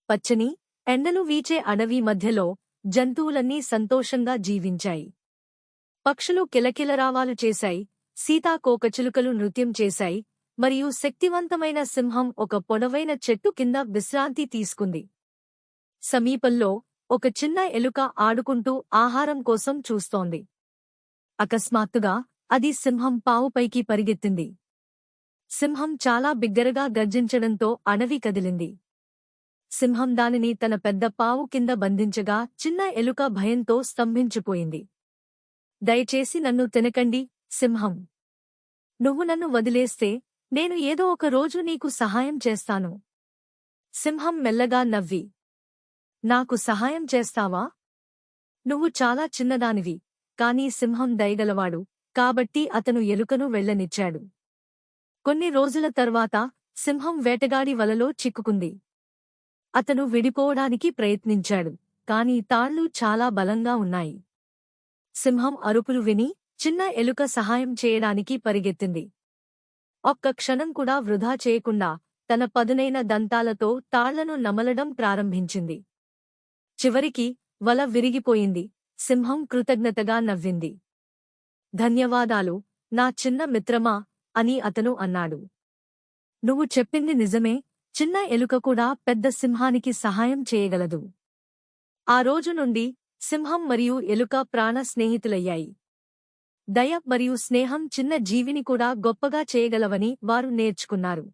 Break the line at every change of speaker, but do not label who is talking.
పచ్చని, ఎండలు వీచే అడవి మధ్యలో జంతువులన్నీ సంతోషంగా జీవించాయి. పక్షులు కిలకిలరావాలు చేశాయి, సీతాకోకచిలుకలు నృత్యం చేశాయి, మరియు శక్తివంతమైన సింహం ఒక పొడవైన చెట్టు కింద విశ్రాంతి తీసుకుంది. సమీపంలో ఒక చిన్న ఎలుక ఆడుకుంటూ ఆహారం కోసం చూస్తోంది. అకస్మాత్తుగా అది సింహం పావుపైకి పరిగెత్తింది. సింహం చాలా బిగ్గరగా గర్జించడంతో అడవి కదిలింది. సింహం దానిని తన పెద్ద పావు కింద బంధించగా చిన్న ఎలుక భయంతో స్తంభించిపోయింది. దయచేసి నన్ను తినకండి, సింహం. నువ్వు నన్ను వదిలేస్తే నేను ఏదో ఒక రోజు నీకు సహాయం చేస్తాను. సింహం మెల్లగా నవ్వి, నాకు సహాయం చేస్తావా? నువ్వు చాలా చిన్నదానివి. కాని సింహం దయగలవాడు, కాబట్టి అతను ఎలుకను వెళ్ళనిచ్చాడు. కొన్ని రోజుల తర్వాత సింహం వేటగాడి వలలో చిక్కుకుంది. అతను విడిపోవడానికి ప్రయత్నించాడు, కాని తాళ్లు చాలా బలంగా ఉన్నాయి. సింహం అరుపులు విని చిన్న ఎలుక సహాయం చేయడానికి పరిగెత్తింది. ఒక్క క్షణం కూడా వృధా చేయకుండా తన పదునైన దంతాలతో తాళ్లను నమలడం ప్రారంభించింది. చివరికి వల విరిగిపోయింది. సింహం కృతజ్ఞతగా నవ్వింది. ధన్యవాదాలు, నా చిన్న మిత్రమా అని అతను అన్నాడు. నువ్వు చెప్పింది నిజమే, చిన్న ఎలుక కూడా పెద్ద సింహానికి సహాయం చేయగలదు. ఆ రోజు నుండి సింహం మరియు ఎలుక ప్రాణ స్నేహితులయ్యాయి. దయ మరియు స్నేహం చిన్న జీవిని కూడా గొప్పగా చేయగలవని వారు నేర్చుకున్నారు.